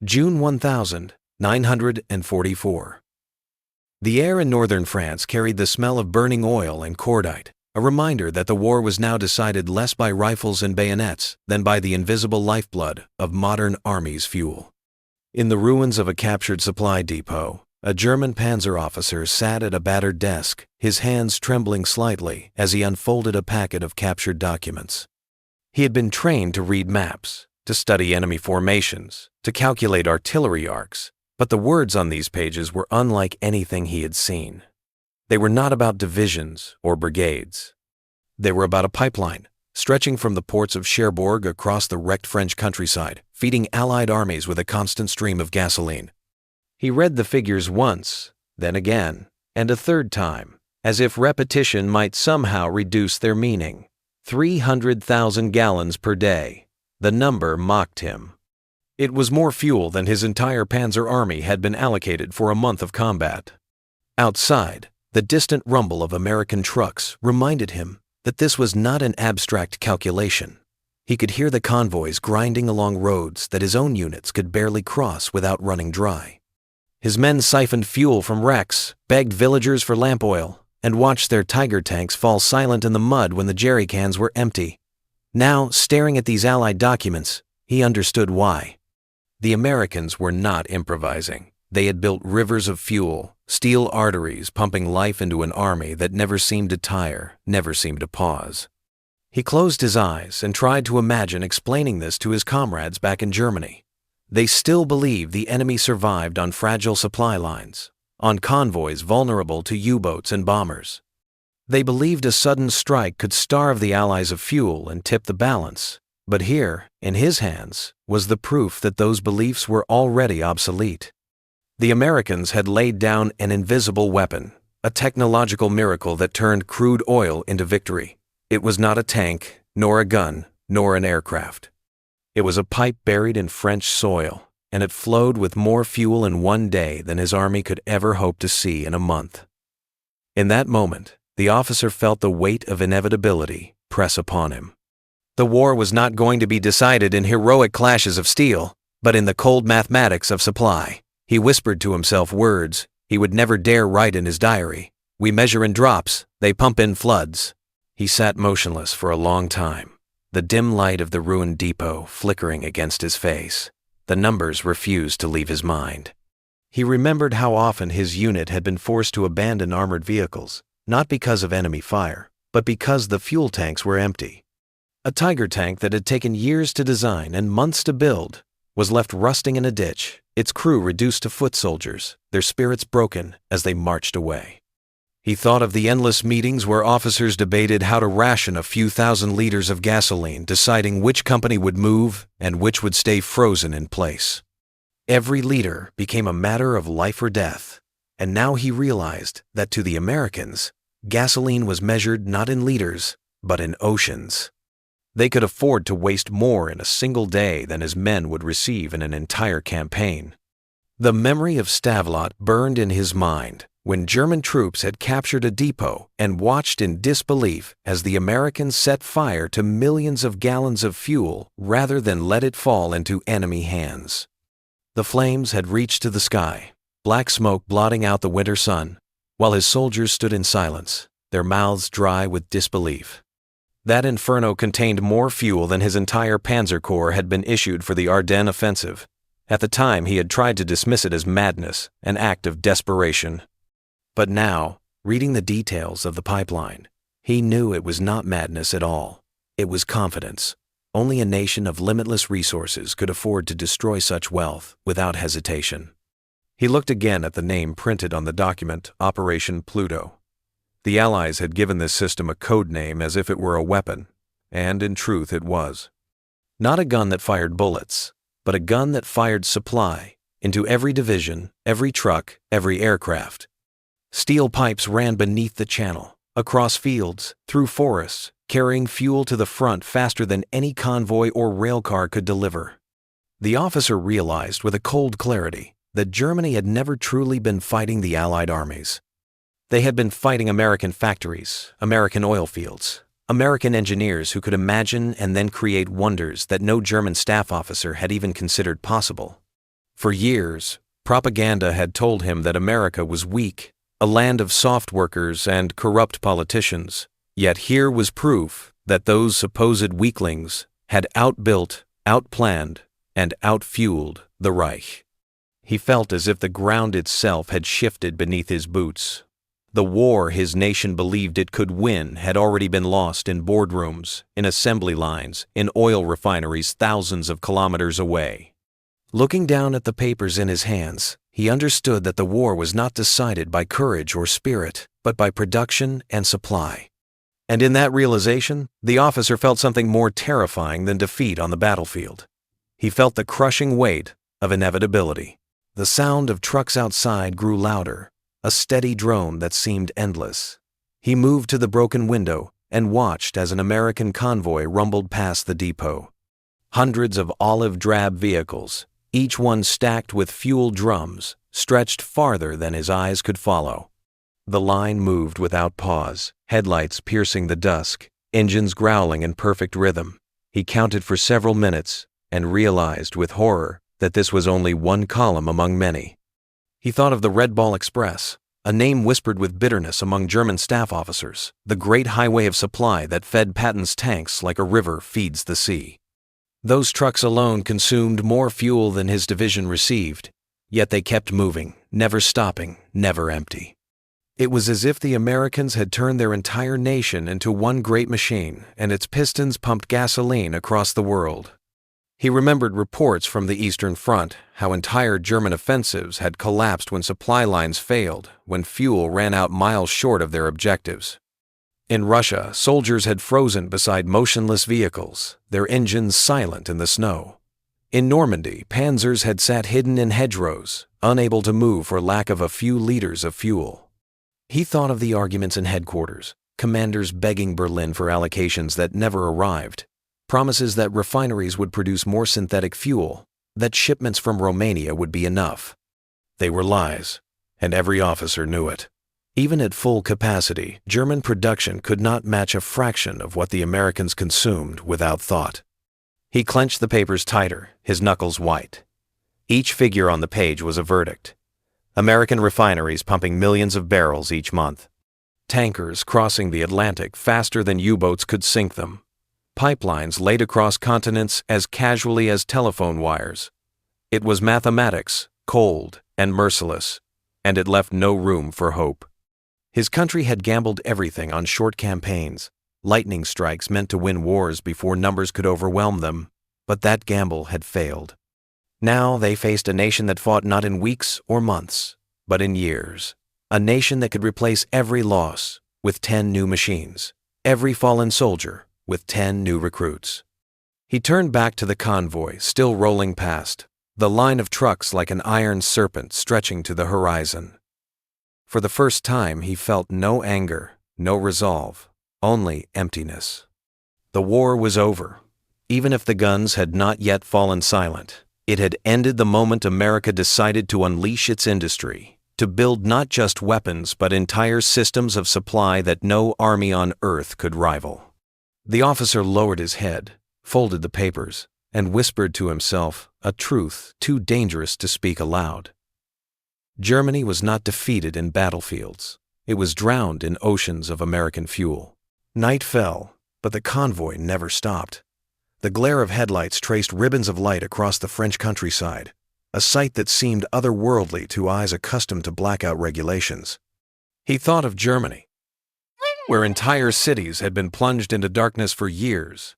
June 1944. The air in northern France carried the smell of burning oil and cordite, a reminder that the war was now decided less by rifles and bayonets than by the invisible lifeblood of modern armies' fuel. In the ruins of a captured supply depot, a German Panzer officer sat at a battered desk, his hands trembling slightly as he unfolded a packet of captured documents. He had been trained to read maps, to study enemy formations, to calculate artillery arcs, but the words on these pages were unlike anything he had seen. They were not about divisions or brigades. They were about a pipeline, stretching from the ports of Cherbourg across the wrecked French countryside, feeding Allied armies with a constant stream of gasoline. He read the figures once, then again, and a third time, as if repetition might somehow reduce their meaning. 300,000 gallons per day. The number mocked him. It was more fuel than his entire Panzer army had been allocated for a month of combat. Outside, the distant rumble of American trucks reminded him that this was not an abstract calculation. He could hear the convoys grinding along roads that his own units could barely cross without running dry. His men siphoned fuel from wrecks, begged villagers for lamp oil, and watched their Tiger tanks fall silent in the mud when the jerry cans were empty. Now, staring at these Allied documents, he understood why. The Americans were not improvising. They had built rivers of fuel, steel arteries pumping life into an army that never seemed to tire, never seemed to pause. He closed his eyes and tried to imagine explaining this to his comrades back in Germany. They still believed the enemy survived on fragile supply lines, on convoys vulnerable to U-boats and bombers. They believed a sudden strike could starve the Allies of fuel and tip the balance, but here, in his hands, was the proof that those beliefs were already obsolete. The Americans had laid down an invisible weapon, a technological miracle that turned crude oil into victory. It was not a tank, nor a gun, nor an aircraft. It was a pipe buried in French soil, and it flowed with more fuel in one day than his army could ever hope to see in a month. In that moment, the officer felt the weight of inevitability press upon him. The war was not going to be decided in heroic clashes of steel, but in the cold mathematics of supply. He whispered to himself words he would never dare write in his diary. We measure in drops, they pump in floods. He sat motionless for a long time, the dim light of the ruined depot flickering against his face. The numbers refused to leave his mind. He remembered how often his unit had been forced to abandon armored vehicles, not because of enemy fire, but because the fuel tanks were empty. A Tiger tank that had taken years to design and months to build was left rusting in a ditch, its crew reduced to foot soldiers, their spirits broken as they marched away. He thought of the endless meetings where officers debated how to ration a few thousand liters of gasoline, deciding which company would move and which would stay frozen in place. Every liter became a matter of life or death, and now he realized that to the Americans, gasoline was measured not in liters, but in oceans. They could afford to waste more in a single day than his men would receive in an entire campaign. The memory of Stavelot burned in his mind when German troops had captured a depot and watched in disbelief as the Americans set fire to millions of gallons of fuel rather than let it fall into enemy hands. The flames had reached to the sky, black smoke blotting out the winter sun, while his soldiers stood in silence, their mouths dry with disbelief. That inferno contained more fuel than his entire Panzer Corps had been issued for the Ardennes offensive. At the time, he had tried to dismiss it as madness, an act of desperation. But now, reading the details of the pipeline, he knew it was not madness at all. It was confidence. Only a nation of limitless resources could afford to destroy such wealth without hesitation. He looked again at the name printed on the document, Operation Pluto. The Allies had given this system a code name as if it were a weapon, and in truth it was. Not a gun that fired bullets, but a gun that fired supply into every division, every truck, every aircraft. Steel pipes ran beneath the channel, across fields, through forests, carrying fuel to the front faster than any convoy or railcar could deliver. The officer realized with a cold clarity that Germany had never truly been fighting the Allied armies. They had been fighting American factories, American oil fields, American engineers who could imagine and then create wonders that no German staff officer had even considered possible. For years, propaganda had told him that America was weak, a land of soft workers and corrupt politicians. Yet here was proof that those supposed weaklings had outbuilt, outplanned, and outfueled the Reich. He felt as if the ground itself had shifted beneath his boots. The war his nation believed it could win had already been lost in boardrooms, in assembly lines, in oil refineries thousands of kilometers away. Looking down at the papers in his hands, he understood that the war was not decided by courage or spirit, but by production and supply. And in that realization, the officer felt something more terrifying than defeat on the battlefield. He felt the crushing weight of inevitability. The sound of trucks outside grew louder, a steady drone that seemed endless. He moved to the broken window and watched as an American convoy rumbled past the depot. Hundreds of olive-drab vehicles, each one stacked with fuel drums, stretched farther than his eyes could follow. The line moved without pause, headlights piercing the dusk, engines growling in perfect rhythm. He counted for several minutes and realized with horror that this was only one column among many. He thought of the Red Ball Express, a name whispered with bitterness among German staff officers, the great highway of supply that fed Patton's tanks like a river feeds the sea. Those trucks alone consumed more fuel than his division received, yet they kept moving, never stopping, never empty. It was as if the Americans had turned their entire nation into one great machine, and its pistons pumped gasoline across the world. He remembered reports from the Eastern Front, how entire German offensives had collapsed when supply lines failed, when fuel ran out miles short of their objectives. In Russia, soldiers had frozen beside motionless vehicles, their engines silent in the snow. In Normandy, panzers had sat hidden in hedgerows, unable to move for lack of a few liters of fuel. He thought of the arguments in headquarters, commanders begging Berlin for allocations that never arrived, promises that refineries would produce more synthetic fuel, that shipments from Romania would be enough. They were lies, and every officer knew it. Even at full capacity, German production could not match a fraction of what the Americans consumed without thought. He clenched the papers tighter, his knuckles white. Each figure on the page was a verdict. American refineries pumping millions of barrels each month. Tankers crossing the Atlantic faster than U-boats could sink them. Pipelines laid across continents as casually as telephone wires. It was mathematics, cold and merciless, and it left no room for hope. His country had gambled everything on short campaigns, lightning strikes meant to win wars before numbers could overwhelm them, but that gamble had failed. Now they faced a nation that fought not in weeks or months, but in years. A nation that could replace every loss with 10 new machines, every fallen soldier with 10 new recruits. He turned back to the convoy, still rolling past, the line of trucks like an iron serpent stretching to the horizon. For the first time, he felt no anger, no resolve, only emptiness. The war was over. Even if the guns had not yet fallen silent, it had ended the moment America decided to unleash its industry, to build not just weapons but entire systems of supply that no army on earth could rival. The officer lowered his head, folded the papers, and whispered to himself a truth too dangerous to speak aloud. Germany was not defeated in battlefields. It was drowned in oceans of American fuel. Night fell, but the convoy never stopped. The glare of headlights traced ribbons of light across the French countryside, a sight that seemed otherworldly to eyes accustomed to blackout regulations. He thought of Germany, where entire cities had been plunged into darkness for years,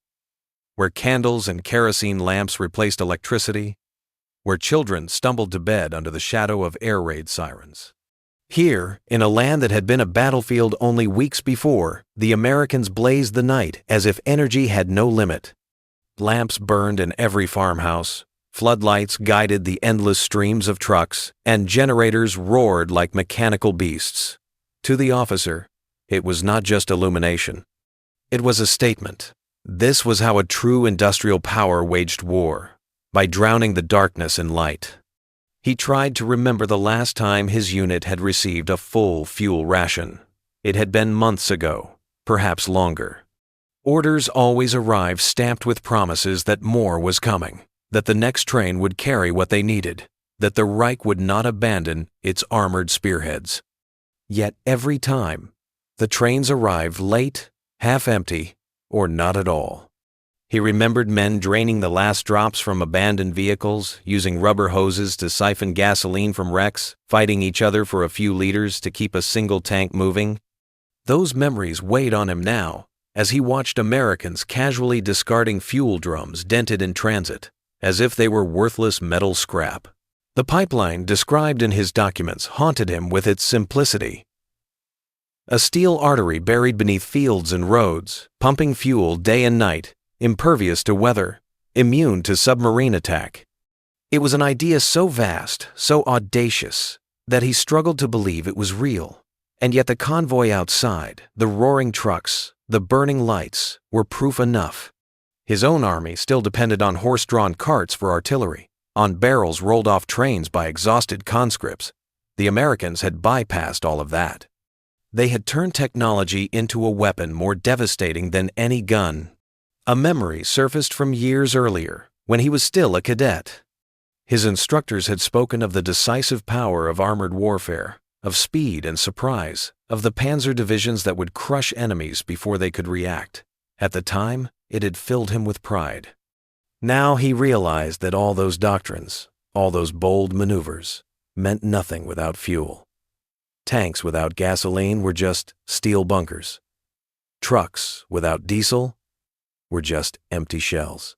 where candles and kerosene lamps replaced electricity, where children stumbled to bed under the shadow of air raid sirens. Here, in a land that had been a battlefield only weeks before, the Americans blazed the night as if energy had no limit. Lamps burned in every farmhouse, floodlights guided the endless streams of trucks, and generators roared like mechanical beasts. To the officer, it was not just illumination. It was a statement. This was how a true industrial power waged war, by drowning the darkness in light. He tried to remember the last time his unit had received a full fuel ration. It had been months ago, perhaps longer. Orders always arrived stamped with promises that more was coming, that the next train would carry what they needed, that the Reich would not abandon its armored spearheads. Yet every time, the trains arrived late, half empty, or not at all. He remembered men draining the last drops from abandoned vehicles, using rubber hoses to siphon gasoline from wrecks, fighting each other for a few liters to keep a single tank moving. Those memories weighed on him now, as he watched Americans casually discarding fuel drums dented in transit, as if they were worthless metal scrap. The pipeline described in his documents haunted him with its simplicity. A steel artery buried beneath fields and roads, pumping fuel day and night, impervious to weather, immune to submarine attack. It was an idea so vast, so audacious, that he struggled to believe it was real. And yet the convoy outside, the roaring trucks, the burning lights, were proof enough. His own army still depended on horse-drawn carts for artillery, on barrels rolled off trains by exhausted conscripts. The Americans had bypassed all of that. They had turned technology into a weapon more devastating than any gun. A memory surfaced from years earlier, when he was still a cadet. His instructors had spoken of the decisive power of armored warfare, of speed and surprise, of the Panzer divisions that would crush enemies before they could react. At the time, it had filled him with pride. Now he realized that all those doctrines, all those bold maneuvers, meant nothing without fuel. Tanks without gasoline were just steel bunkers. Trucks without diesel were just empty shells.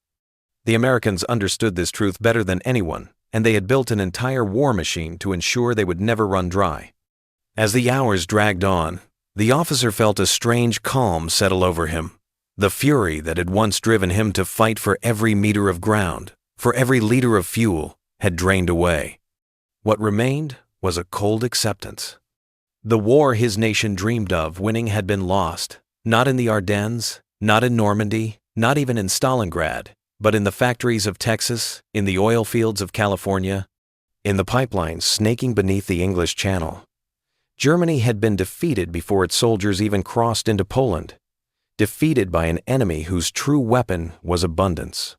The Americans understood this truth better than anyone, and they had built an entire war machine to ensure they would never run dry. As the hours dragged on, the officer felt a strange calm settle over him. The fury that had once driven him to fight for every meter of ground, for every liter of fuel, had drained away. What remained was a cold acceptance. The war his nation dreamed of winning had been lost, not in the Ardennes, not in Normandy, not even in Stalingrad, but in the factories of Texas, in the oil fields of California, in the pipelines snaking beneath the English Channel. Germany had been defeated before its soldiers even crossed into Poland, defeated by an enemy whose true weapon was abundance.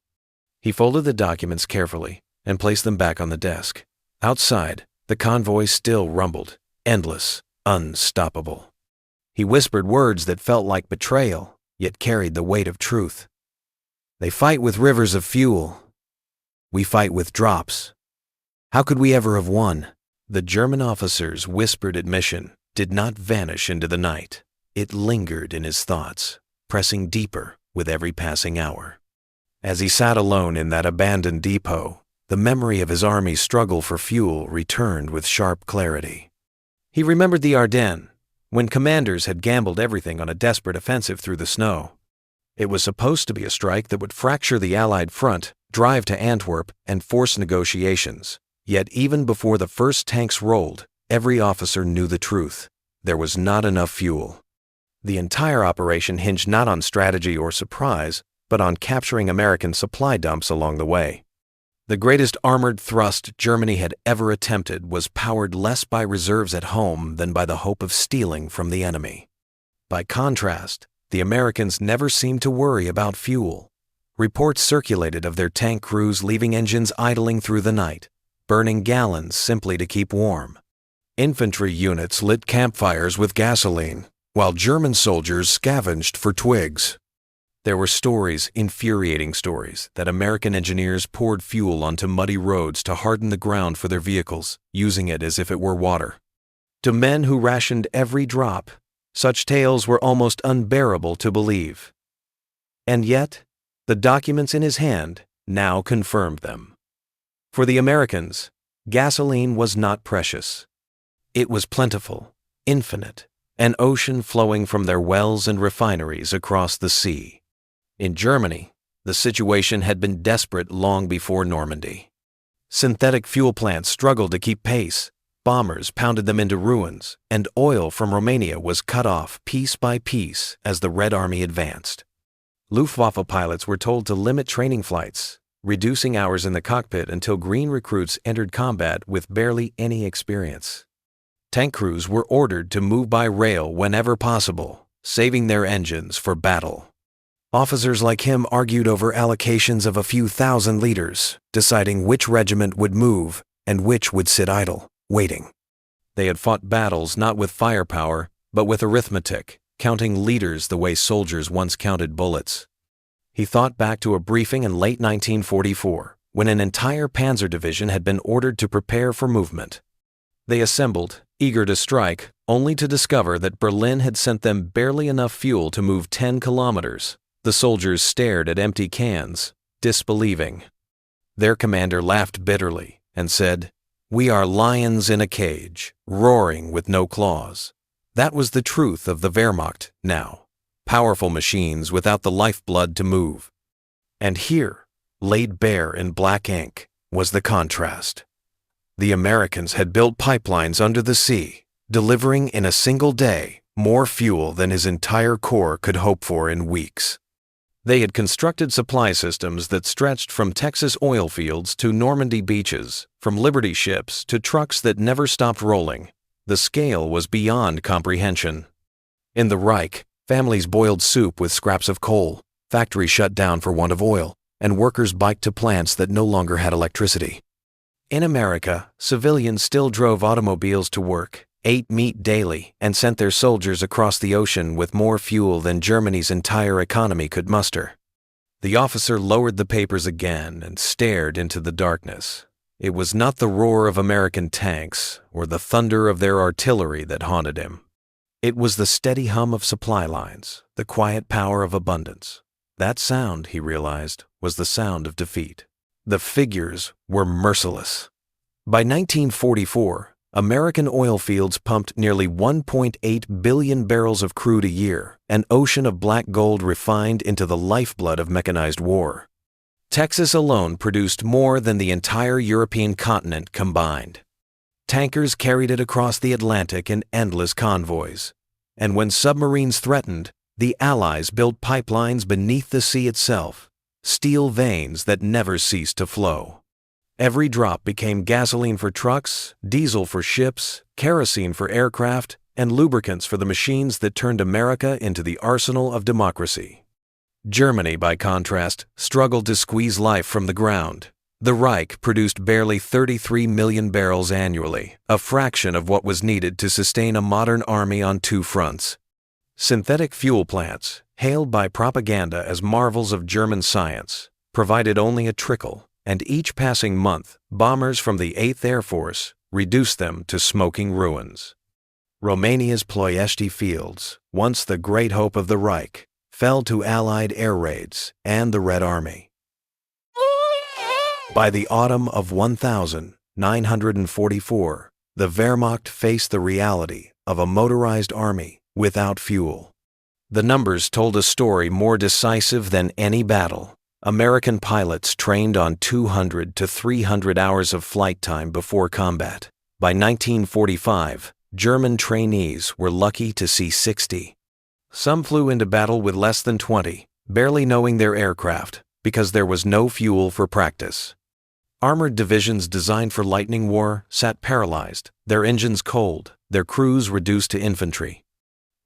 He folded the documents carefully and placed them back on the desk. Outside, the convoy still rumbled, endless, unstoppable. He whispered words that felt like betrayal, yet carried the weight of truth. They fight with rivers of fuel. We fight with drops. How could we ever have won? The German officer's whispered admission did not vanish into the night. It lingered in his thoughts, pressing deeper with every passing hour. As he sat alone in that abandoned depot, the memory of his army's struggle for fuel returned with sharp clarity. He remembered the Ardennes, when commanders had gambled everything on a desperate offensive through the snow. It was supposed to be a strike that would fracture the Allied front, drive to Antwerp, and force negotiations. Yet even before the first tanks rolled, every officer knew the truth. There was not enough fuel. The entire operation hinged not on strategy or surprise, but on capturing American supply dumps along the way. The greatest armored thrust Germany had ever attempted was powered less by reserves at home than by the hope of stealing from the enemy. By contrast, the Americans never seemed to worry about fuel. Reports circulated of their tank crews leaving engines idling through the night, burning gallons simply to keep warm. Infantry units lit campfires with gasoline, while German soldiers scavenged for twigs. There were stories, infuriating stories, that American engineers poured fuel onto muddy roads to harden the ground for their vehicles, using it as if it were water. To men who rationed every drop, such tales were almost unbearable to believe. And yet, the documents in his hand now confirmed them. For the Americans, gasoline was not precious. It was plentiful, infinite, an ocean flowing from their wells and refineries across the sea. In Germany, the situation had been desperate long before Normandy. Synthetic fuel plants struggled to keep pace, bombers pounded them into ruins, and oil from Romania was cut off piece by piece as the Red Army advanced. Luftwaffe pilots were told to limit training flights, reducing hours in the cockpit until green recruits entered combat with barely any experience. Tank crews were ordered to move by rail whenever possible, saving their engines for battle. Officers like him argued over allocations of a few thousand liters, deciding which regiment would move, and which would sit idle, waiting. They had fought battles not with firepower, but with arithmetic, counting liters the way soldiers once counted bullets. He thought back to a briefing in late 1944, when an entire Panzer division had been ordered to prepare for movement. They assembled, eager to strike, only to discover that Berlin had sent them barely enough fuel to move 10 kilometers. The soldiers stared at empty cans, disbelieving. Their commander laughed bitterly and said, "We are lions in a cage, roaring with no claws." That was the truth of the Wehrmacht now. Powerful machines without the lifeblood to move. And here, laid bare in black ink, was the contrast. The Americans had built pipelines under the sea, delivering in a single day more fuel than his entire corps could hope for in weeks. They had constructed supply systems that stretched from Texas oil fields to Normandy beaches, from Liberty ships to trucks that never stopped rolling. The scale was beyond comprehension. In the Reich, families boiled soup with scraps of coal, factories shut down for want of oil, and workers biked to plants that no longer had electricity. In America, civilians still drove automobiles to work, ate meat daily, and sent their soldiers across the ocean with more fuel than Germany's entire economy could muster. The officer lowered the papers again and stared into the darkness. It was not the roar of American tanks or the thunder of their artillery that haunted him. It was the steady hum of supply lines, the quiet power of abundance. That sound, he realized, was the sound of defeat. The figures were merciless. By 1944, American oil fields pumped nearly 1.8 billion barrels of crude a year, an ocean of black gold refined into the lifeblood of mechanized war. Texas alone produced more than the entire European continent combined. Tankers carried it across the Atlantic in endless convoys. And when submarines threatened, the Allies built pipelines beneath the sea itself, steel veins that never ceased to flow. Every drop became gasoline for trucks, diesel for ships, kerosene for aircraft, and lubricants for the machines that turned America into the arsenal of democracy. Germany, by contrast, struggled to squeeze life from the ground. The Reich produced barely 33 million barrels annually, a fraction of what was needed to sustain a modern army on two fronts. Synthetic fuel plants, hailed by propaganda as marvels of German science, provided only a trickle, and each passing month, bombers from the 8th Air Force reduced them to smoking ruins. Romania's Ploiești fields, once the great hope of the Reich, fell to Allied air raids and the Red Army. By the autumn of 1944, the Wehrmacht faced the reality of a motorized army without fuel. The numbers told a story more decisive than any battle. American pilots trained on 200 to 300 hours of flight time before combat. By 1945, German trainees were lucky to see 60. Some flew into battle with less than 20, barely knowing their aircraft, because there was no fuel for practice. Armored divisions designed for lightning war sat paralyzed, their engines cold, their crews reduced to infantry.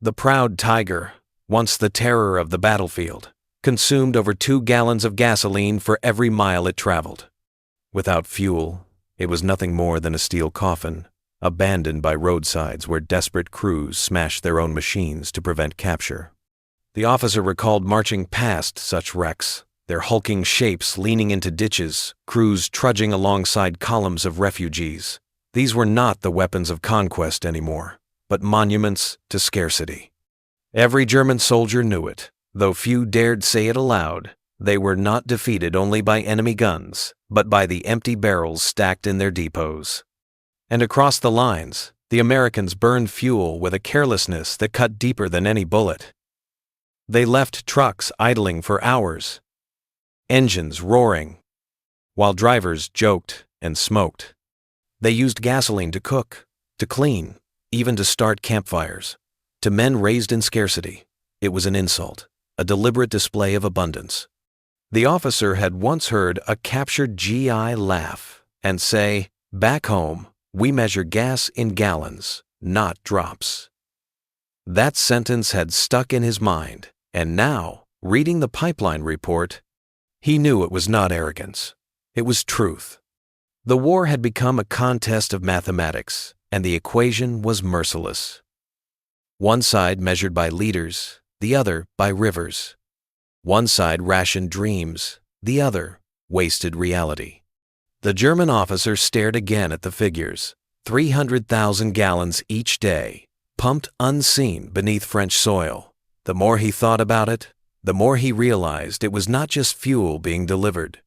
The proud Tiger, once the terror of the battlefield, consumed over 2 gallons of gasoline for every mile it traveled. Without fuel, it was nothing more than a steel coffin, abandoned by roadsides where desperate crews smashed their own machines to prevent capture. The officer recalled marching past such wrecks, their hulking shapes leaning into ditches, crews trudging alongside columns of refugees. These were not the weapons of conquest anymore, but monuments to scarcity. Every German soldier knew it. Though few dared say it aloud, they were not defeated only by enemy guns, but by the empty barrels stacked in their depots. And across the lines, the Americans burned fuel with a carelessness that cut deeper than any bullet. They left trucks idling for hours, engines roaring, while drivers joked and smoked. They used gasoline to cook, to clean, even to start campfires. To men raised in scarcity, it was an insult. A deliberate display of abundance. The officer had once heard a captured GI laugh and say, "Back home, we measure gas in gallons, not drops." That sentence had stuck in his mind, and now, reading the pipeline report, he knew it was not arrogance. It was truth. The war had become a contest of mathematics, and the equation was merciless. One side measured by liters, the other by rivers. One side rationed dreams, the other wasted reality. The German officer stared again at the figures. 300,000 gallons each day, pumped unseen beneath French soil. The more he thought about it, the more he realized it was not just fuel being delivered.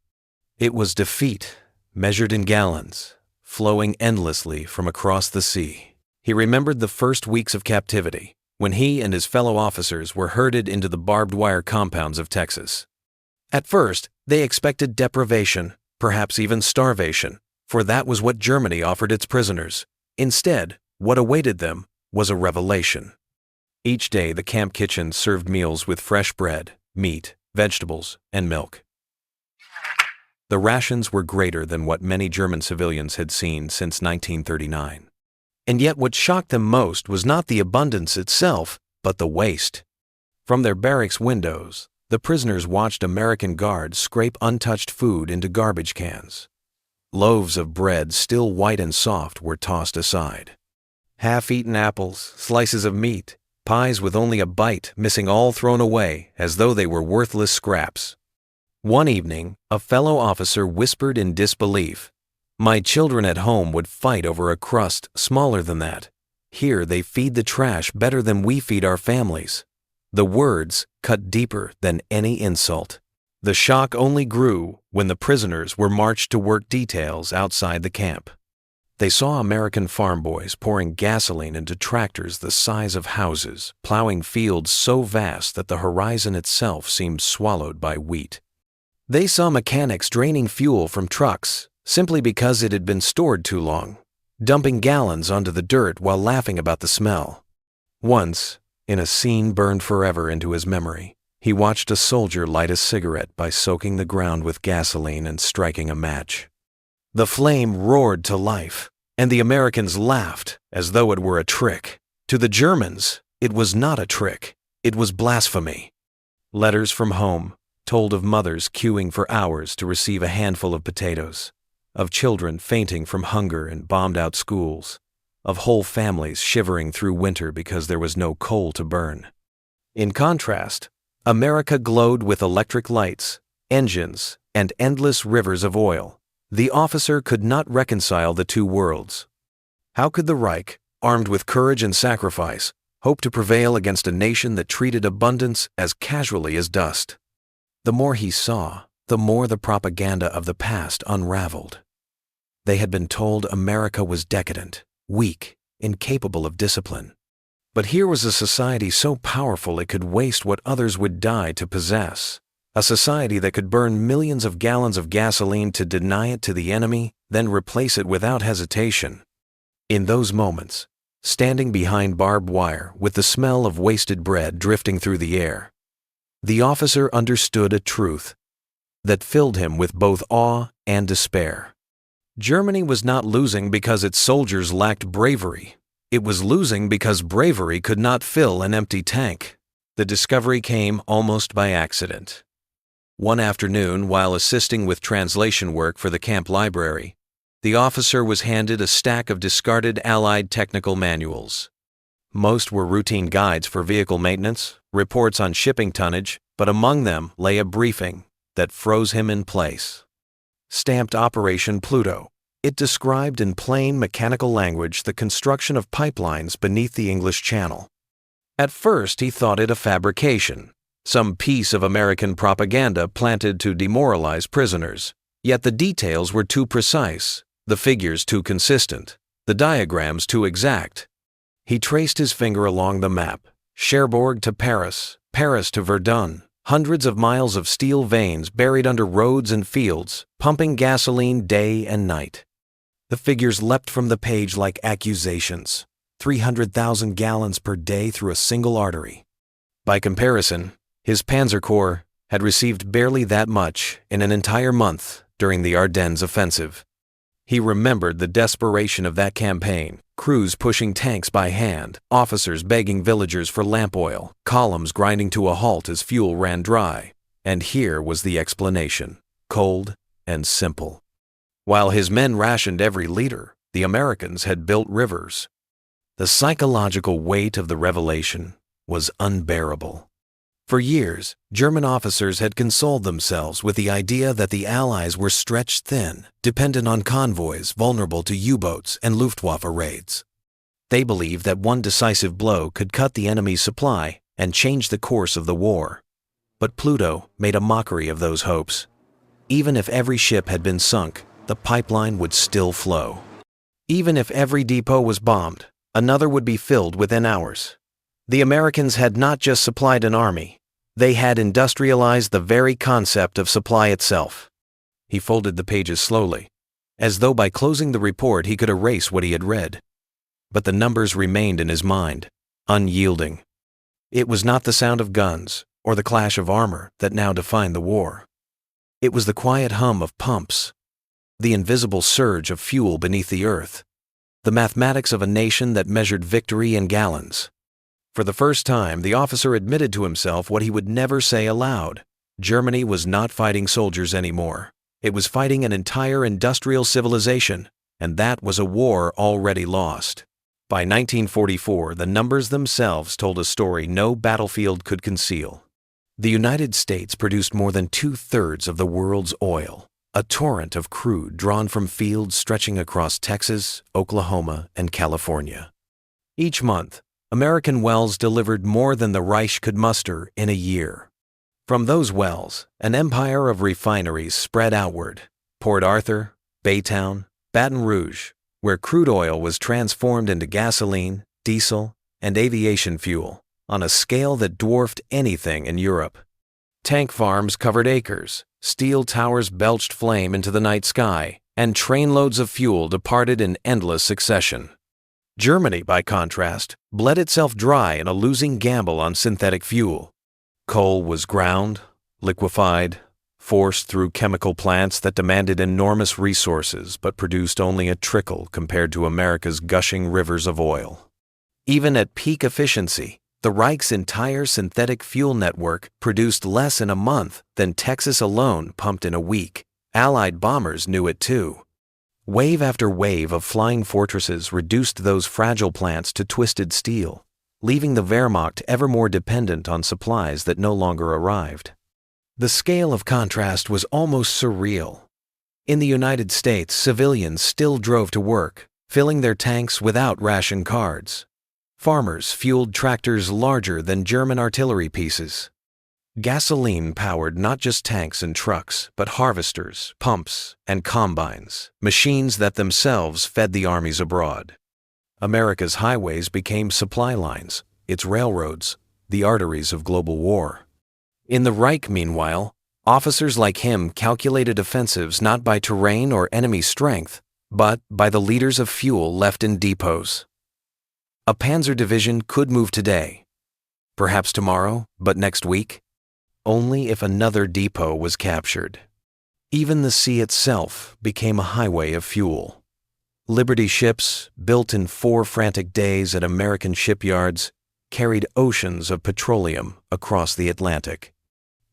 It was defeat, measured in gallons, flowing endlessly from across the sea. He remembered the first weeks of captivity, when he and his fellow officers were herded into the barbed wire compounds of Texas. At first, they expected deprivation, perhaps even starvation, for that was what Germany offered its prisoners. Instead, what awaited them was a revelation. Each day, the camp kitchen served meals with fresh bread, meat, vegetables, and milk. The rations were greater than what many German civilians had seen since 1939. And yet what shocked them most was not the abundance itself, but the waste. From their barracks windows, the prisoners watched American guards scrape untouched food into garbage cans. Loaves of bread, still white and soft, were tossed aside. Half-eaten apples, slices of meat, pies with only a bite missing, all thrown away as though they were worthless scraps. One evening, a fellow officer whispered in disbelief, "My children at home would fight over a crust smaller than that. Here they feed the trash better than we feed our families." The words cut deeper than any insult. The shock only grew when the prisoners were marched to work details outside the camp. They saw American farm boys pouring gasoline into tractors the size of houses, plowing fields so vast that the horizon itself seemed swallowed by wheat. They saw mechanics draining fuel from trucks simply because it had been stored too long, dumping gallons onto the dirt while laughing about the smell. Once, in a scene burned forever into his memory, he watched a soldier light a cigarette by soaking the ground with gasoline and striking a match. The flame roared to life, and the Americans laughed as though it were a trick. To the Germans, it was not a trick. It was blasphemy. Letters from home told of mothers queuing for hours to receive a handful of potatoes, of children fainting from hunger in bombed-out schools, of whole families shivering through winter because there was no coal to burn. In contrast, America glowed with electric lights, engines, and endless rivers of oil. The officer could not reconcile the two worlds. How could the Reich, armed with courage and sacrifice, hope to prevail against a nation that treated abundance as casually as dust? The more he saw, the more the propaganda of the past unraveled. They had been told America was decadent, weak, incapable of discipline. But here was a society so powerful it could waste what others would die to possess. A society that could burn millions of gallons of gasoline to deny it to the enemy, then replace it without hesitation. In those moments, standing behind barbed wire with the smell of wasted bread drifting through the air, the officer understood a truth that filled him with both awe and despair. Germany was not losing because its soldiers lacked bravery. It was losing because bravery could not fill an empty tank. The discovery came almost by accident. One afternoon, while assisting with translation work for the camp library, the officer was handed a stack of discarded Allied technical manuals. Most were routine guides for vehicle maintenance, reports on shipping tonnage, but among them lay a briefing that froze him in place. Stamped Operation Pluto, it described in plain mechanical language the construction of pipelines beneath the English Channel. At first he thought it a fabrication, some piece of American propaganda planted to demoralize prisoners. Yet the details were too precise, the figures too consistent, the diagrams too exact. He traced his finger along the map, Cherbourg to Paris, Paris to Verdun, hundreds of miles of steel veins buried under roads and fields, pumping gasoline day and night. The figures leapt from the page like accusations, 300,000 gallons per day through a single artery. By comparison, his Panzer Corps had received barely that much in an entire month during the Ardennes offensive. He remembered the desperation of that campaign, crews pushing tanks by hand, officers begging villagers for lamp oil, columns grinding to a halt as fuel ran dry. And here was the explanation, cold and simple. While his men rationed every liter, the Americans had built rivers. The psychological weight of the revelation was unbearable. For years, German officers had consoled themselves with the idea that the Allies were stretched thin, dependent on convoys vulnerable to U-boats and Luftwaffe raids. They believed that one decisive blow could cut the enemy's supply and change the course of the war. But Pluto made a mockery of those hopes. Even if every ship had been sunk, the pipeline would still flow. Even if every depot was bombed, another would be filled within hours. The Americans had not just supplied an army, they had industrialized the very concept of supply itself. He folded the pages slowly, as though by closing the report he could erase what he had read. But the numbers remained in his mind, unyielding. It was not the sound of guns or the clash of armor that now defined the war. It was the quiet hum of pumps, the invisible surge of fuel beneath the earth, the mathematics of a nation that measured victory in gallons. For the first time, the officer admitted to himself what he would never say aloud. Germany was not fighting soldiers anymore. It was fighting an entire industrial civilization, and that was a war already lost. By 1944, the numbers themselves told a story no battlefield could conceal. The United States produced more than 2/3 of the world's oil, a torrent of crude drawn from fields stretching across Texas, Oklahoma, and California. Each month, American wells delivered more than the Reich could muster in a year. From those wells, an empire of refineries spread outward: Port Arthur, Baytown, Baton Rouge, where crude oil was transformed into gasoline, diesel, and aviation fuel on a scale that dwarfed anything in Europe. Tank farms covered acres, steel towers belched flame into the night sky, and trainloads of fuel departed in endless succession. Germany, by contrast, bled itself dry in a losing gamble on synthetic fuel. Coal was ground, liquefied, forced through chemical plants that demanded enormous resources but produced only a trickle compared to America's gushing rivers of oil. Even at peak efficiency, the Reich's entire synthetic fuel network produced less in a month than Texas alone pumped in a week. Allied bombers knew it too. Wave after wave of flying fortresses reduced those fragile plants to twisted steel, leaving the Wehrmacht ever more dependent on supplies that no longer arrived. The scale of contrast was almost surreal. In the United States, civilians still drove to work, filling their tanks without ration cards. Farmers fueled tractors larger than German artillery pieces. Gasoline powered not just tanks and trucks, but harvesters, pumps, and combines, machines that themselves fed the armies abroad. America's highways became supply lines, its railroads, the arteries of global war. In the Reich, meanwhile, officers like him calculated offensives not by terrain or enemy strength, but by the liters of fuel left in depots. A Panzer division could move today, perhaps tomorrow, but next week, only if another depot was captured. Even the sea itself became a highway of fuel. Liberty ships, built in 4 frantic days at American shipyards, carried oceans of petroleum across the Atlantic.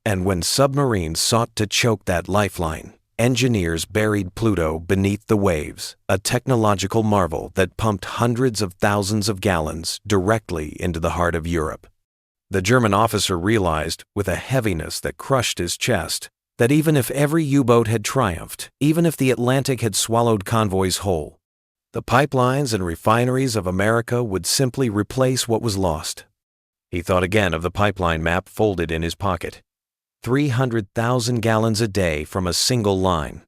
And when submarines sought to choke that lifeline, engineers buried Pluto beneath the waves, a technological marvel that pumped hundreds of thousands of gallons directly into the heart of Europe. The German officer realized, with a heaviness that crushed his chest, that even if every U-boat had triumphed, even if the Atlantic had swallowed convoys whole, the pipelines and refineries of America would simply replace what was lost. He thought again of the pipeline map folded in his pocket. 300,000 gallons a day from a single line.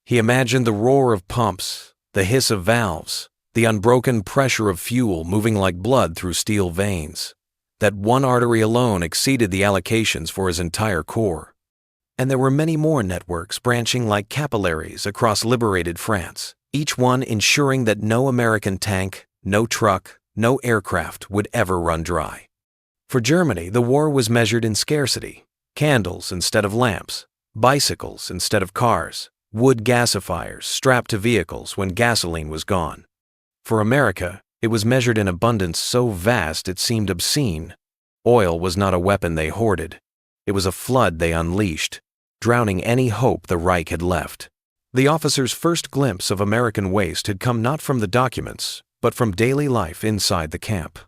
He imagined the roar of pumps, the hiss of valves, the unbroken pressure of fuel moving like blood through steel veins. That one artery alone exceeded the allocations for his entire corps. And there were many more networks branching like capillaries across liberated France, each one ensuring that no American tank, no truck, no aircraft would ever run dry. For Germany, the war was measured in scarcity: candles instead of lamps, bicycles instead of cars, wood gasifiers strapped to vehicles when gasoline was gone. For America, it was measured in abundance so vast it seemed obscene. Oil was not a weapon they hoarded. It was a flood they unleashed, drowning any hope the Reich had left. The officer's first glimpse of American waste had come not from the documents, but from daily life inside the camp.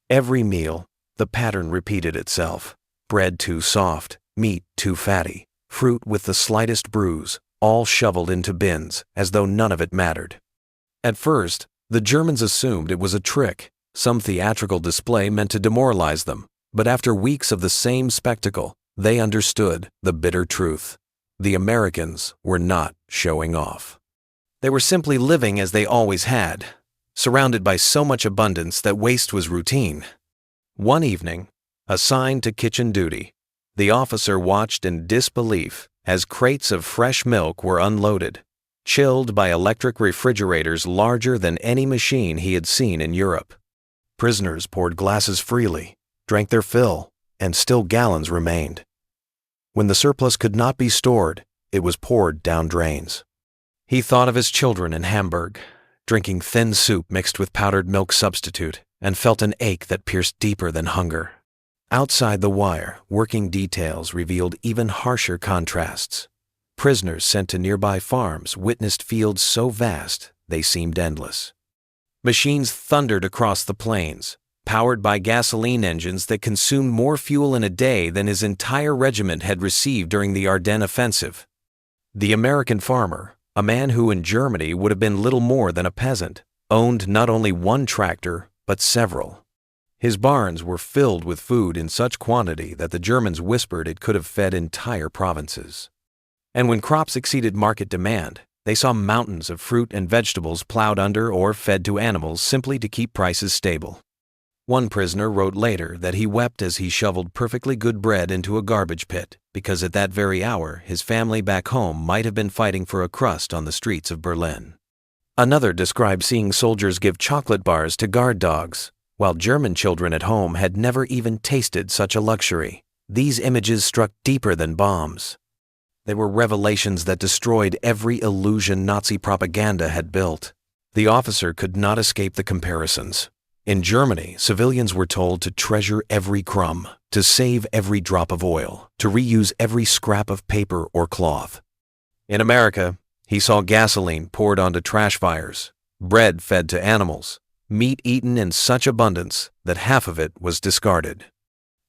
Every meal, the pattern repeated itself. Bread too soft, meat too fatty, fruit with the slightest bruise, all shoveled into bins as though none of it mattered. At first, the Germans assumed it was a trick, some theatrical display meant to demoralize them, but after weeks of the same spectacle, they understood the bitter truth. The Americans were not showing off. They were simply living as they always had, surrounded by so much abundance that waste was routine. One evening, assigned to kitchen duty, the officer watched in disbelief as crates of fresh milk were unloaded, chilled by electric refrigerators larger than any machine he had seen in Europe. Prisoners poured glasses freely, drank their fill, and still gallons remained. When the surplus could not be stored, it was poured down drains. He thought of his children in Hamburg, drinking thin soup mixed with powdered milk substitute, and felt an ache that pierced deeper than hunger. Outside the wire, working details revealed even harsher contrasts. Prisoners sent to nearby farms witnessed fields so vast they seemed endless. Machines thundered across the plains, powered by gasoline engines that consumed more fuel in a day than his entire regiment had received during the Ardennes offensive. The American farmer, a man who in Germany would have been little more than a peasant, owned not only one tractor, but several. His barns were filled with food in such quantity that the Germans whispered it could have fed entire provinces. And when crops exceeded market demand, they saw mountains of fruit and vegetables plowed under or fed to animals simply to keep prices stable. One prisoner wrote later that he wept as he shoveled perfectly good bread into a garbage pit, because at that very hour his family back home might have been fighting for a crust on the streets of Berlin. Another described seeing soldiers give chocolate bars to guard dogs, while German children at home had never even tasted such a luxury. These images struck deeper than bombs. They were revelations that destroyed every illusion Nazi propaganda had built. The officer could not escape the comparisons. In Germany, civilians were told to treasure every crumb, to save every drop of oil, to reuse every scrap of paper or cloth. In America, he saw gasoline poured onto trash fires, bread fed to animals, meat eaten in such abundance that half of it was discarded.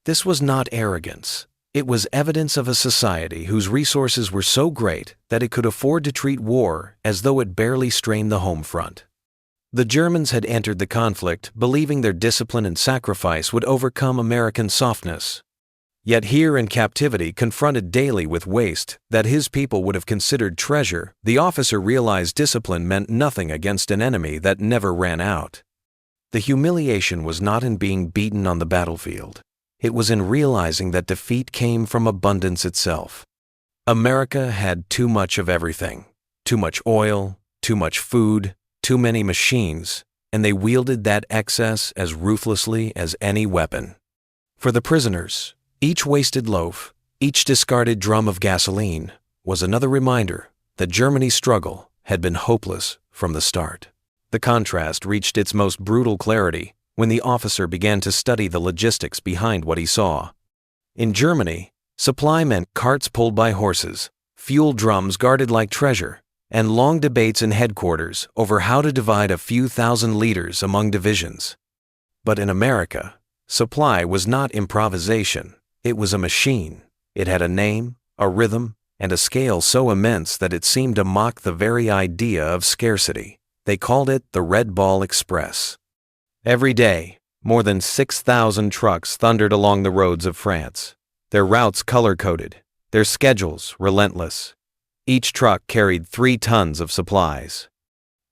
This was not arrogance. It was evidence of a society whose resources were so great that it could afford to treat war as though it barely strained the home front. The Germans had entered the conflict believing their discipline and sacrifice would overcome American softness. Yet here in captivity, confronted daily with waste that his people would have considered treasure, the officer realized discipline meant nothing against an enemy that never ran out. The humiliation was not in being beaten on the battlefield. It was in realizing that defeat came from abundance itself. America had too much of everything. Too much oil, too much food, too many machines, and they wielded that excess as ruthlessly as any weapon. For the prisoners, each wasted loaf, each discarded drum of gasoline, was another reminder that Germany's struggle had been hopeless from the start. The contrast reached its most brutal clarity when the officer began to study the logistics behind what he saw. In Germany, supply meant carts pulled by horses, fuel drums guarded like treasure, and long debates in headquarters over how to divide a few thousand liters among divisions. But in America, supply was not improvisation. It was a machine. It had a name, a rhythm, and a scale so immense that it seemed to mock the very idea of scarcity. They called it the Red Ball Express. Every day, more than 6,000 trucks thundered along the roads of France, their routes color-coded, their schedules relentless. Each truck carried 3 tons of supplies.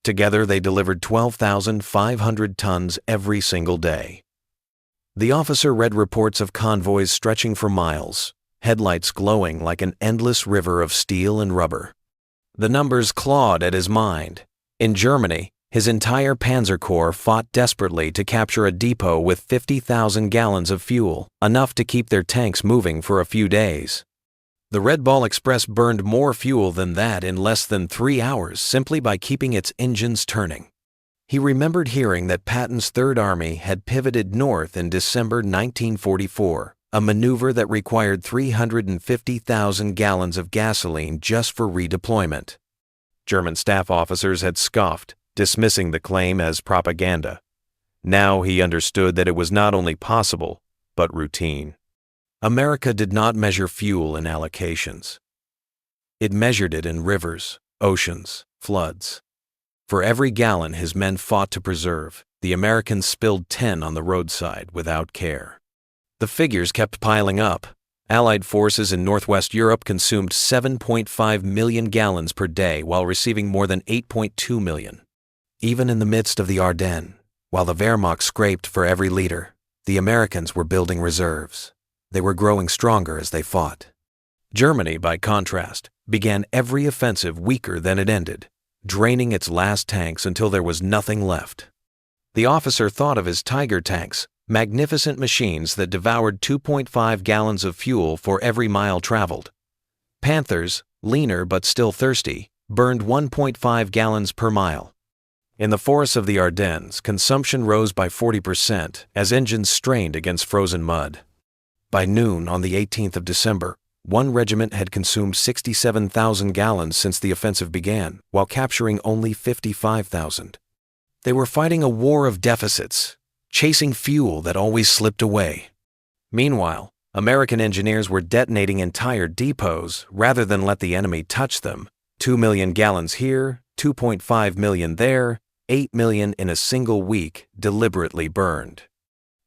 Together they delivered 12,500 tons every single day. The officer read reports of convoys stretching for miles, headlights glowing like an endless river of steel and rubber. The numbers clawed at his mind. In Germany, his entire Panzer Corps fought desperately to capture a depot with 50,000 gallons of fuel, enough to keep their tanks moving for a few days. The Red Ball Express burned more fuel than that in less than 3 hours simply by keeping its engines turning. He remembered hearing that Patton's Third Army had pivoted north in December 1944, a maneuver that required 350,000 gallons of gasoline just for redeployment. German staff officers had scoffed, dismissing the claim as propaganda. Now he understood that it was not only possible, but routine. America did not measure fuel in allocations. It measured it in rivers, oceans, floods. For every gallon his men fought to preserve, the Americans spilled 10 on the roadside without care. The figures kept piling up. Allied forces in Northwest Europe consumed 7.5 million gallons per day while receiving more than 8.2 million. Even in the midst of the Ardennes, while the Wehrmacht scraped for every liter, the Americans were building reserves. They were growing stronger as they fought. Germany, by contrast, began every offensive weaker than it ended, draining its last tanks until there was nothing left. The officer thought of his Tiger tanks, magnificent machines that devoured 2.5 gallons of fuel for every mile traveled. Panthers, leaner but still thirsty, burned 1.5 gallons per mile. In the forests of the Ardennes, consumption rose by 40% as engines strained against frozen mud. By noon on the 18th of December, one regiment had consumed 67,000 gallons since the offensive began, while capturing only 55,000. They were fighting a war of deficits, chasing fuel that always slipped away. Meanwhile, American engineers were detonating entire depots rather than let the enemy touch them. 2 million gallons here, 2.5 million there, 8 million in a single week deliberately burned.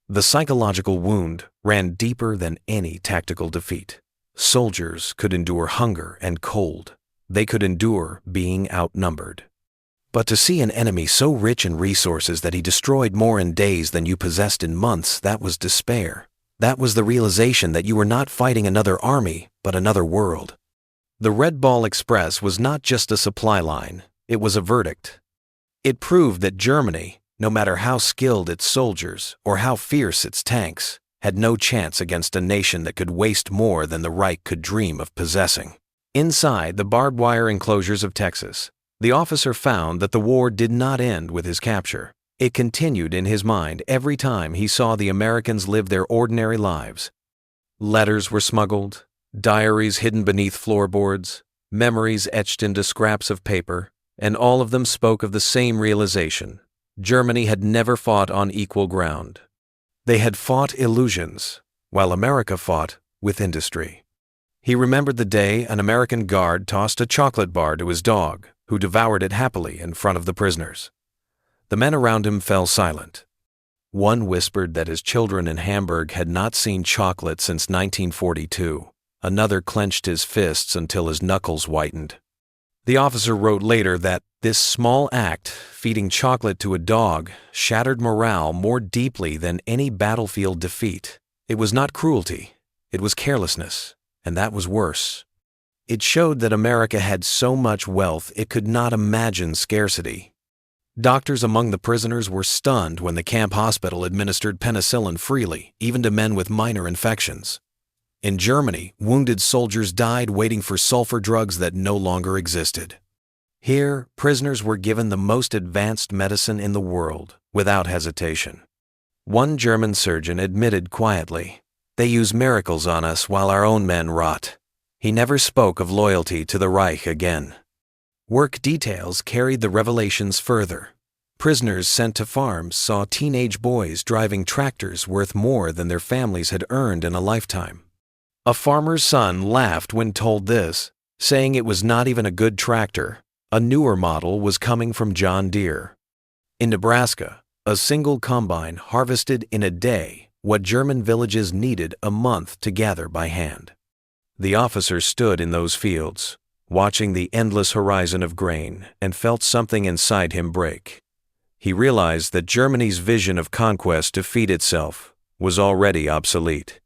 The psychological wound ran deeper than any tactical defeat. Soldiers could endure hunger and cold. They could endure being outnumbered. But to see an enemy so rich in resources that he destroyed more in days than you possessed in months, that was despair. That was the realization that you were not fighting another army, but another world. The Red Ball Express was not just a supply line, it was a verdict. It proved that Germany, no matter how skilled its soldiers or how fierce its tanks, had no chance against a nation that could waste more than the Reich could dream of possessing. Inside the barbed wire enclosures of Texas, the officer found that the war did not end with his capture. It continued in his mind every time he saw the Americans live their ordinary lives. Letters were smuggled, diaries hidden beneath floorboards, memories etched into scraps of paper, and all of them spoke of the same realization. Germany had never fought on equal ground. They had fought illusions, while America fought with industry. He remembered the day an American guard tossed a chocolate bar to his dog, who devoured it happily in front of the prisoners. The men around him fell silent. One whispered that his children in Hamburg had not seen chocolate since 1942. Another clenched his fists until his knuckles whitened. The officer wrote later that this small act, feeding chocolate to a dog, shattered morale more deeply than any battlefield defeat. It was not cruelty, it was carelessness, and that was worse. It showed that America had so much wealth it could not imagine scarcity. Doctors among the prisoners were stunned when the camp hospital administered penicillin freely, even to men with minor infections. In Germany, wounded soldiers died waiting for sulfur drugs that no longer existed. Here, prisoners were given the most advanced medicine in the world, without hesitation. One German surgeon admitted quietly, "They use miracles on us while our own men rot." He never spoke of loyalty to the Reich again. Work details carried the revelations further. Prisoners sent to farms saw teenage boys driving tractors worth more than their families had earned in a lifetime. A farmer's son laughed when told this, saying it was not even a good tractor. A newer model was coming from John Deere. In Nebraska, a single combine harvested in a day what German villages needed a month to gather by hand. The officer stood in those fields, watching the endless horizon of grain, and felt something inside him break. He realized that Germany's vision of conquest to feed itself was already obsolete.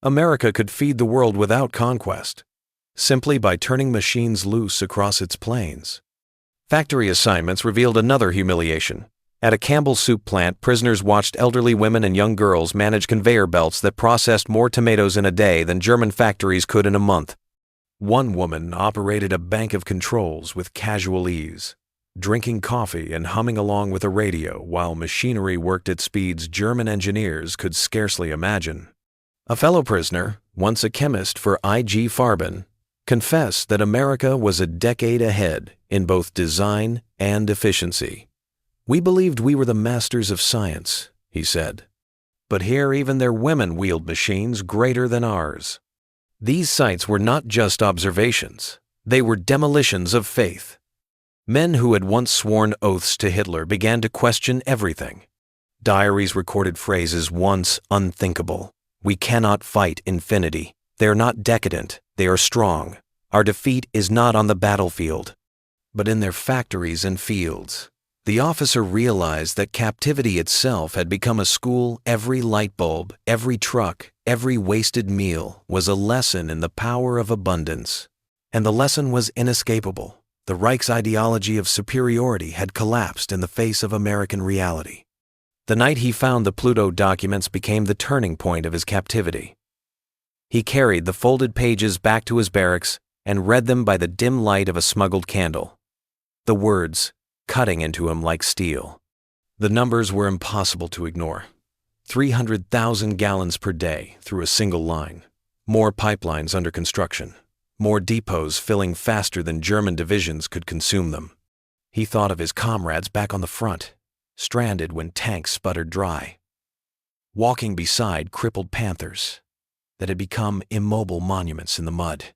America could feed the world without conquest, simply by turning machines loose across its plains. Factory assignments revealed another humiliation. At a Campbell soup plant, prisoners watched elderly women and young girls manage conveyor belts that processed more tomatoes in a day than German factories could in a month. One woman operated a bank of controls with casual ease, drinking coffee and humming along with a radio while machinery worked at speeds German engineers could scarcely imagine. A fellow prisoner, once a chemist for IG Farben, confessed that America was a decade ahead in both design and efficiency. "We believed we were the masters of science," he said. "But here even their women wield machines greater than ours." These sights were not just observations. They were demolitions of faith. Men who had once sworn oaths to Hitler began to question everything. Diaries recorded phrases once unthinkable. "We cannot fight infinity. They are not decadent. They are strong. Our defeat is not on the battlefield, but in their factories and fields." The officer realized that captivity itself had become a school. Every light bulb, every truck, every wasted meal was a lesson in the power of abundance. And the lesson was inescapable. The Reich's ideology of superiority had collapsed in the face of American reality. The night he found the Pluto documents became the turning point of his captivity. He carried the folded pages back to his barracks and read them by the dim light of a smuggled candle. The words cutting into him like steel. The numbers were impossible to ignore. 300,000 gallons per day through a single line. More pipelines under construction. More depots filling faster than German divisions could consume them. He thought of his comrades back on the front, stranded when tanks sputtered dry, walking beside crippled Panthers that had become immobile monuments in the mud.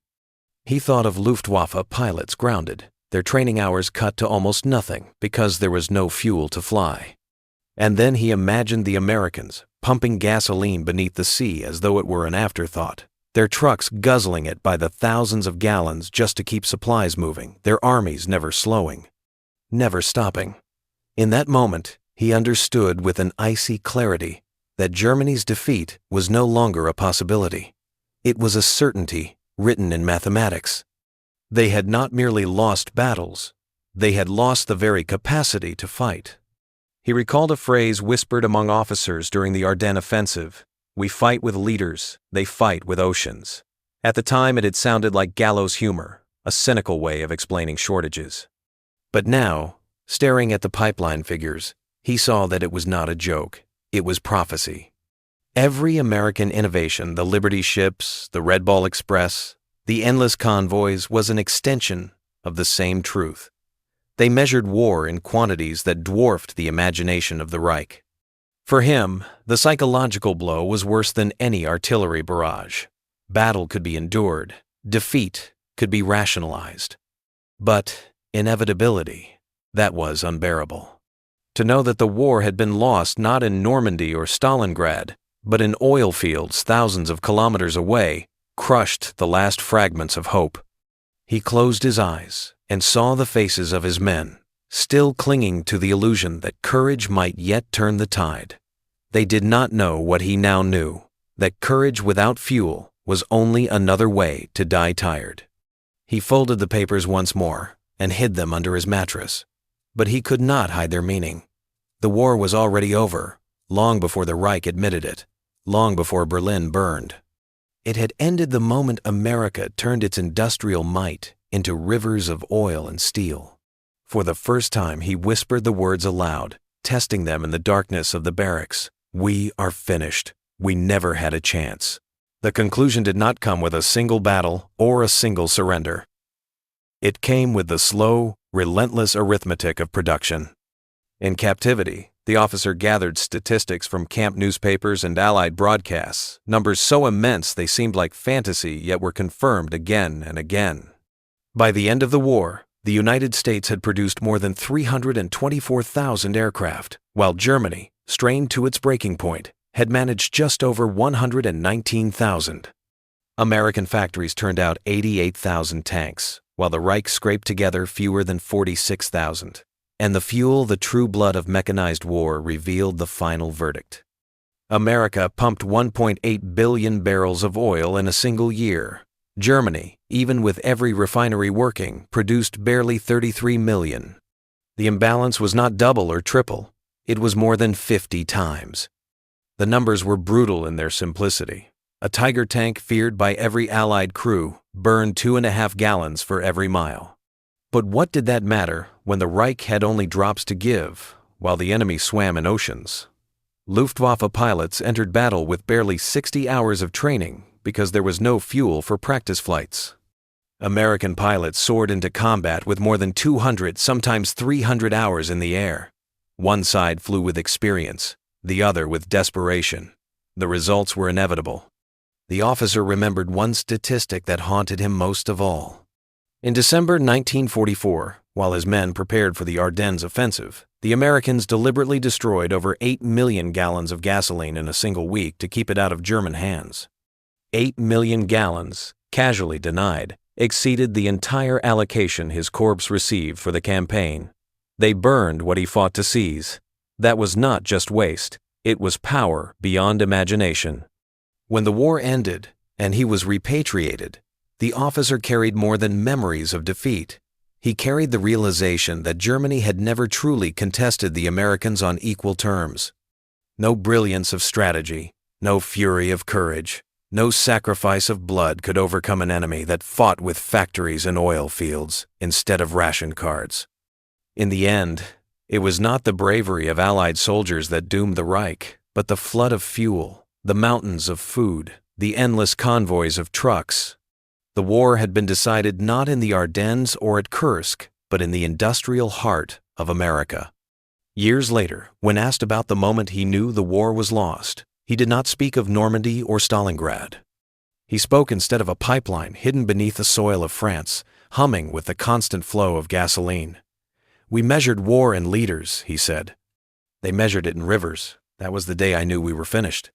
He thought of Luftwaffe pilots grounded, their training hours cut to almost nothing because there was no fuel to fly. And then he imagined the Americans pumping gasoline beneath the sea as though it were an afterthought, their trucks guzzling it by the thousands of gallons just to keep supplies moving, their armies never slowing, never stopping. In that moment, he understood with an icy clarity that Germany's defeat was no longer a possibility. It was a certainty written in mathematics. They had not merely lost battles, they had lost the very capacity to fight. He recalled a phrase whispered among officers during the Ardennes offensive: "We fight with leaders, they fight with oceans." At the time it had sounded like gallows humor, a cynical way of explaining shortages. But now, staring at the pipeline figures, he saw that it was not a joke, it was prophecy. Every American innovation, the Liberty ships, the Red Ball Express, the endless convoys, was an extension of the same truth. They measured war in quantities that dwarfed the imagination of the Reich. For him, the psychological blow was worse than any artillery barrage. Battle could be endured, defeat could be rationalized. But inevitability, that was unbearable. To know that the war had been lost not in Normandy or Stalingrad, but in oil fields thousands of kilometers away, crushed the last fragments of hope. He closed his eyes and saw the faces of his men, still clinging to the illusion that courage might yet turn the tide. They did not know what he now knew, that courage without fuel was only another way to die tired. He folded the papers once more and hid them under his mattress, but he could not hide their meaning. The war was already over, long before the Reich admitted it, long before Berlin burned. It had ended the moment America turned its industrial might into rivers of oil and steel. For the first time he whispered the words aloud, testing them in the darkness of the barracks. "We are finished. We never had a chance." The conclusion did not come with a single battle or a single surrender. It came with the slow, relentless arithmetic of production. In captivity, the officer gathered statistics from camp newspapers and Allied broadcasts, numbers so immense they seemed like fantasy yet were confirmed again and again. By the end of the war, the United States had produced more than 324,000 aircraft, while Germany, strained to its breaking point, had managed just over 119,000. American factories turned out 88,000 tanks, while the Reich scraped together fewer than 46,000. And the fuel, the true blood of mechanized war, revealed the final verdict. America pumped 1.8 billion barrels of oil in a single year. Germany, even with every refinery working, produced barely 33 million. The imbalance was not double or triple, it was more than 50 times. The numbers were brutal in their simplicity. A Tiger tank feared by every Allied crew burned 2.5 gallons for every mile. But what did that matter when the Reich had only drops to give, while the enemy swam in oceans? Luftwaffe pilots entered battle with barely 60 hours of training because there was no fuel for practice flights. American pilots soared into combat with more than 200, sometimes 300 hours in the air. One side flew with experience, the other with desperation. The results were inevitable. The officer remembered one statistic that haunted him most of all. In December 1944, while his men prepared for the Ardennes offensive, the Americans deliberately destroyed over 8 million gallons of gasoline in a single week to keep it out of German hands. 8 million gallons, casually denied, exceeded the entire allocation his corps received for the campaign. They burned what he fought to seize. That was not just waste, it was power beyond imagination. When the war ended, and he was repatriated, the officer carried more than memories of defeat. He carried the realization that Germany had never truly contested the Americans on equal terms. No brilliance of strategy, no fury of courage, no sacrifice of blood could overcome an enemy that fought with factories and oil fields instead of ration cards. In the end, it was not the bravery of Allied soldiers that doomed the Reich, but the flood of fuel, the mountains of food, the endless convoys of trucks. The war had been decided not in the Ardennes or at Kursk, but in the industrial heart of America. Years later, when asked about the moment he knew the war was lost, he did not speak of Normandy or Stalingrad. He spoke instead of a pipeline hidden beneath the soil of France, humming with the constant flow of gasoline. "We measured war in liters," he said. "They measured it in rivers. That was the day I knew we were finished."